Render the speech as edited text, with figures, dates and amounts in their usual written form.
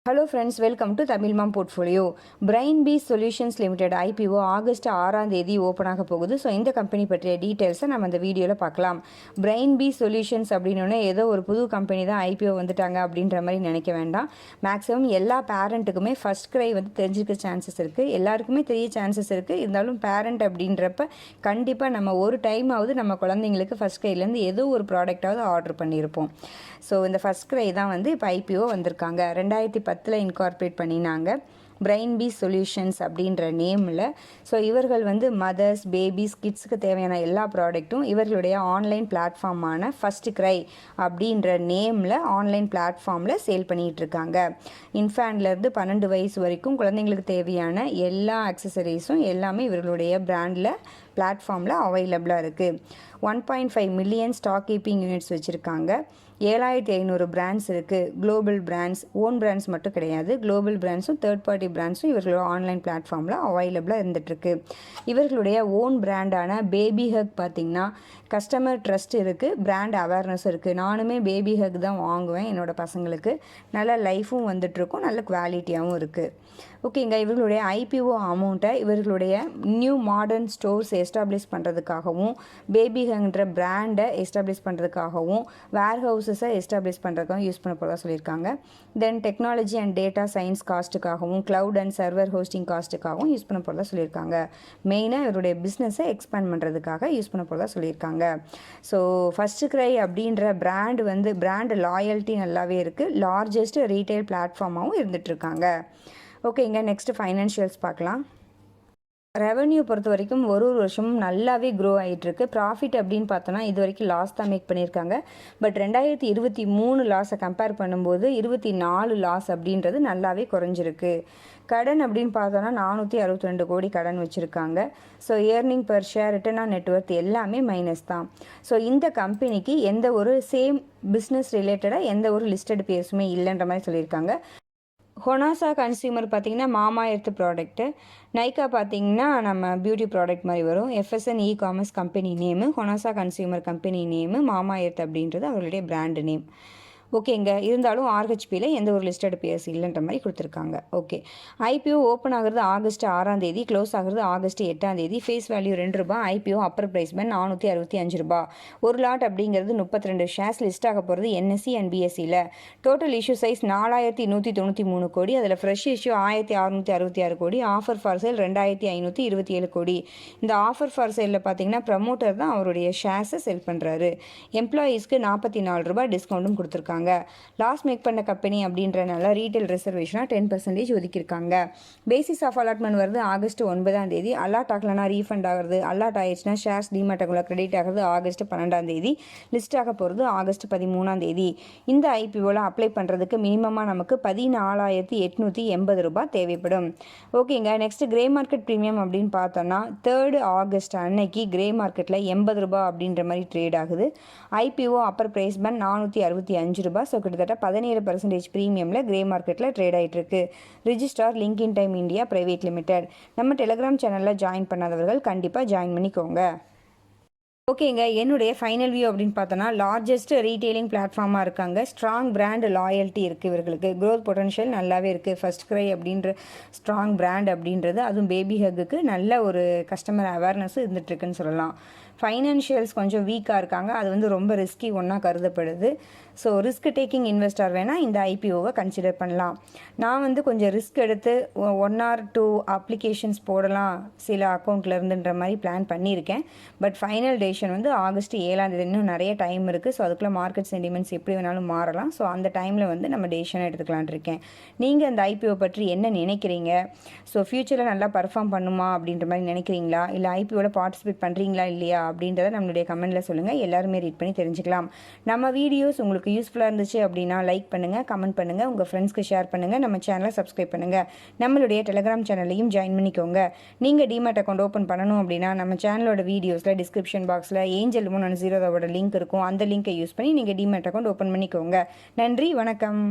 Hello friends, welcome to Tamil Mom Portfolio. BrainBees Solutions Limited IPO August 6ஆம் தேதி open ஆக போகுது. So இந்த கம்பெனி பற்றிய டீட்டெயில்ஸை நம்ம இந்த வீடியோவில் பார்க்கலாம். BrainBees Solutions அப்படின்னோடனே ஏதோ ஒரு புது கம்பெனி தான் IPO வந்துட்டாங்க அப்படின்ற மாதிரி நினைக்க வேண்டாம். மேக்ஸிமம் எல்லா பேரண்ட்டுக்குமே ஃபர்ஸ்ட் கிரை வந்து தெரிஞ்சிருக்க சான்சஸ் இருக்குது, எல்லாருக்குமே தெரிய சான்சஸ் இருக்குது. இருந்தாலும் பேரண்ட் அப்படின்றப்ப கண்டிப்பாக நம்ம ஒரு டைமாவது நம்ம குழந்தைங்களுக்கு ஃபர்ஸ்ட் கிரைலேருந்து ஏதோ ஒரு ப்ராடக்டாவது ஆர்டர் பண்ணியிருப்போம். ஸோ இந்த ஃபர்ஸ்ட் கிரை தான் வந்து இப்போ IPO வந்திருக்காங்க. 2010 இன்கார்பரேட் பண்ணினாங்க BrainBees Solutions அப்படின்ற நேமில். ஸோ இவர்கள் வந்து மதர்ஸ், பேபிஸ், கிட்ஸுக்கு தேவையான எல்லா ப்ராடக்ட்டும் இவர்களுடைய ஆன்லைன் பிளாட்ஃபார்மான ஃபர்ஸ்ட் கிரை அப்படின்ற நேமில் ஆன்லைன் பிளாட்ஃபார்மில் சேல் பண்ணிகிட்ருக்காங்க. இன்ஃபேண்ட்லேருந்து 12 வயசு வரைக்கும் குழந்தைங்களுக்கு தேவையான எல்லா அக்சசரிஸும் எல்லாமே இவர்களுடைய பிராண்டில் பிளாட்ஃபார்மில் அவைலபிளாக இருக்குது. 1.5 மில்லியன் ஸ்டாக் கீப்பிங் யூனிட்ஸ் வச்சுருக்காங்க. 7500 பிராண்ட்ஸ் இருக்குது. குளோபல் பிராண்ட்ஸ், ஓன் பிராண்ட்ஸ் மட்டும் கிடையாது, குளோபல் பிராண்ட்ஸும் தேர்ட் பார்ட்டி பிராண்ட்ஸும் இவர்களோட ஆன்லைன் பிளாட்ஃபார்மில் அவைலபிளாக இருந்துகிட்ருக்கு. இவர்களுடைய ஓன் பிராண்டான பேபி ஹக் பார்த்திங்கன்னா கஸ்டமர் ட்ரஸ்ட் இருக்குது, பிராண்ட் அவேர்னஸும் இருக்குது. நானுமே பேபி ஹக் தான் வாங்குவேன் என்னோடய பசங்களுக்கு. நல்ல லைஃபும் வந்துட்டுருக்கும், நல்ல குவாலிட்டியாகவும் இருக்குது. ஓகேங்க, இவர்களுடைய IPO அமௌண்ட்டை இவர்களுடைய நியூ மாடர்ன் ஸ்டோர்ஸ் எஸ்டாப்ளிஷ் பண்ணுறதுக்காகவும், பேபி ஹக்ன்ற பிராண்டை எஸ்டாப்ளிஷ் பண்ணுறதுக்காகவும், வேர் ஹவுசஸை எஸ்டாப்ளிஷ் பண்ணுறதுக்காகவும் யூஸ் பண்ண போகிறதா சொல்லியிருக்காங்க. Then technology and data science காஸ்ட்டுக்காகவும், க்ளவுட் அண்ட் சர்வர் ஹோஸ்டிங் காஸ்ட்டுக்காகவும் யூஸ் பண்ண போகிறதா சொல்லியிருக்காங்க. மெயினாக இவருடைய பிஸ்னஸை எக்ஸ்பேண்ட் பண்ணுறதுக்காக யூஸ் பண்ண போகிறதா சொல்லியிருக்காங்க. ஸோ ஃபர்ஸ்ட் கிரை அப்படின்ற பிராண்ட் வந்து பிராண்ட் லாயல்ட்டி நல்லாவே இருக்குது, லார்ஜஸ்ட் ரீட்டைல் பிளாட்ஃபார்மாகவும் இருந்துகிட்ருக்காங்க. ஓகேங்க, நெக்ஸ்ட்டு ஃபைனான்ஷியல்ஸ் பார்க்கலாம். ரெவன்யூ பொறுத்த வரைக்கும் ஒரு வருஷமும் நல்லாவே க்ரோ ஆகிட்டுருக்கு. ப்ராஃபிட் அப்படின்னு பார்த்தோன்னா இது வரைக்கும் லாஸ் தான் மேக் பண்ணியிருக்காங்க. பட் 2023 லாஸை கம்பேர் பண்ணும்போது 24 லாஸ் அப்படின்றது நல்லாவே குறைஞ்சிருக்கு. கடன் அப்படின்னு பார்த்தோன்னா 462 கோடி கடன் வச்சுருக்காங்க. So earning per share, return on net worth எல்லாமே மைனஸ் தான். ஸோ இந்த கம்பெனிக்கு எந்த ஒரு சேம் பிஸ்னஸ் ரிலேட்டடாக எந்த ஒரு லிஸ்டட் பேர்ஸுமே இல்லைன்ற மாதிரி சொல்லியிருக்காங்க. ஹொனாசா கன்சியூமர் பார்த்திங்கன்னா மாமா எர்த் ப்ராடக்ட்டு, நைக்கா பார்த்திங்கன்னா நம்ம பியூட்டி ப்ராடக்ட் மாதிரி வரும். FSN ecommerce company name, Honasa consumer company name, Mamaearth அப்படின்றது அவர்களுடைய பிராண்டு நேம். ஓகேங்க, இருந்தாலும் RHPயில் எந்த ஒரு லிஸ்டட் பேர்ஸ் இல்லைன்ற மாதிரி கொடுத்துருக்காங்க. ஓகே, IPO ஓப்பன் ஆகிறது ஆகஸ்ட் 6ஆம் தேதி, க்ளோஸ் ஆகிறது ஆகஸ்ட் 8ஆம் தேதி. Face value ₹2. IPO Appar price pant ₹465. ஒரு லாட் அப்படிங்கிறது 32 ஷேர்ஸ். லிஸ்ட் ஆக போகிறது NSE அண்ட் BSEயில். Total issue size 4193 crore. அதில் ஃப்ரெஷ் இஷ்யூ 1666 கோடி. ஆஃபர் ஃபார் சேல் 2527 கோடி. இந்த ஆஃபர் ஃபார் சேலில் பார்த்தீங்கன்னா ப்ரமோட்டர் தான் அவருடைய ஷேர்ஸை செல் பண்ணுறாரு. எம்ப்ளாயீஸ்க்கு ₹44 டிஸ்கவுண்ட்டும் கொடுத்துருக்காங்க. லாஸ் மேக் பண்ண கம்பெனி அப்படின்றனால ரீட்டைல் ரிசர்வேஷனாக 10% ஒதுக்கியிருக்காங்க. பேசிஸ் ஆஃப் அலாட்மெண்ட் வருது ஆகஸ்ட் 9ஆம் தேதி. அலாட் ஆகலைன்னா ரீஃபண்ட் ஆகிறது, அலாட் ஆயிடுச்சுன்னா ஷேர்ஸ் டிமேட் அக்கௌண்ட்டில் கிரெடிட் ஆகிறது ஆகஸ்ட் 12ஆம் தேதி. லிஸ்ட் ஆக போகிறது ஆகஸ்ட் 13ஆம் தேதி. இந்த IPOவில் அப்ளை பண்ணுறதுக்கு மினிமமாக நமக்கு ₹14,880 தேவைப்படும். ஓகேங்க, நெக்ஸ்ட் கிரே மார்க்கெட் ப்ரீமியம் அப்படின்னு பார்த்தோன்னா 3 ஆகஸ்ட் அன்னைக்கு கிரே மார்க்கெட்டில் ₹80 அப்படின்ற மாதிரி ட்ரேட் ஆகுது. IPO Appar price pant ₹465. So கிட்டத்தட்ட 17% ப்ரீமியமில் கிரே மார்க்கெட்டில் ட்ரேட் ஆகிட்டுருக்கு. Registrar Link Intime India Private Limited. நம்ம டெலிகிராம் சேனலில் ஜாயின் பண்ணாதவர்கள் கண்டிப்பாக ஜாயின் பண்ணிக்கோங்க. ஓகேங்க, என்னுடைய ஃபைனல் வியூ அப்படின்னு பார்த்தோன்னா லார்ஜஸ்ட் ரீட்டெயிலிங் பிளாட்ஃபார்மாக இருக்காங்க. ஸ்ட்ராங் பிராண்ட் லாயல்ட்டி இருக்குது இவர்களுக்கு. க்ரோத் பொட்டன்ஷியல் நல்லாவே இருக்குது. ஃபர்ஸ்ட் கிரை அப்படின்ற ஸ்ட்ராங் பிராண்ட் அப்படின்றது, அதுவும் பேபி ஹக்குக்கு நல்ல ஒரு கஸ்டமர் அவேர்னஸும் இருந்துகிட்ருக்குன்னு சொல்லலாம். ஃபைனான்ஷியல்ஸ் கொஞ்சம் வீக்காக இருக்காங்க, அது வந்து ரொம்ப ரிஸ்கி ஒன்றா கருதப்படுது. ஸோ ரிஸ்க் டேக்கிங் இன்வெஸ்டர் வேணால் இந்த IPOவை கன்சிடர் பண்ணலாம். நான் வந்து கொஞ்சம் ரிஸ்க் எடுத்து 1 or 2 அப்ளிகேஷன்ஸ் போடலாம் சில அக்கௌண்ட்டில் இருந்துன்ற மாதிரி பிளான் பண்ணியிருக்கேன். பட் ஃபைனல் டேஷன் வந்து ஆகஸ்ட் 7ஆம் தேதி. இன்னும் நிறைய டைம் இருக்குது. ஸோ அதுக்குள்ளே மார்க்கெட் சென்டிமெண்ட்ஸ் எப்படி வேணாலும் மாறலாம். ஸோ அந்த டைமில் வந்து நம்ம டேஷன் எடுத்துக்கலான் இருக்கேன். நீங்கள் அந்த IPO பற்றி என்ன நினைக்கிறீங்க? ஸோ ஃப்யூச்சரில் நல்லா பர்ஃபார்ம் பண்ணுமா அப்படின்ற மாதிரி நினைக்கிறீங்களா? இல்லை IPOவில் பார்ட்டிசிபேட் பண்ணுறீங்களா இல்லையா அப்படின்றத நம்மளுடைய கமெண்ட்டில் சொல்லுங்கள். எல்லாருமே ரீட் பண்ணி தெரிஞ்சுக்கலாம். நம்ம வீடியோஸ் உங்களுக்கு யூஸ்ஃபுல்லாக இருந்துச்சு அப்படின்னா லைக் பண்ணுங்கள், கமெண்ட் பண்ணுங்கள், உங்கள் ஃப்ரெண்ட்ஸ்க்கு ஷேர் பண்ணுங்கள், நம்ம சேனலை சப்ஸ்கிரைப் பண்ணுங்கள், நம்மளுடைய டெலிகிராம் சேனலையும் ஜாயின் பண்ணிக்கோங்க. நீங்கள் டிமேட் அக்கௌண்ட் ஓப்பன் பண்ணணும் அப்படின்னா நம்ம சேனலோட வீடியோஸில் டிஸ்கிரிப்ஷன் பாக்ஸில் Angel 110 லிங்க் இருக்கும். அந்த லிங்கை யூஸ் பண்ணி நீங்கள் டிமேட் அக்கௌண்ட் ஓப்பன் பண்ணிக்கோங்க. நன்றி, வணக்கம்.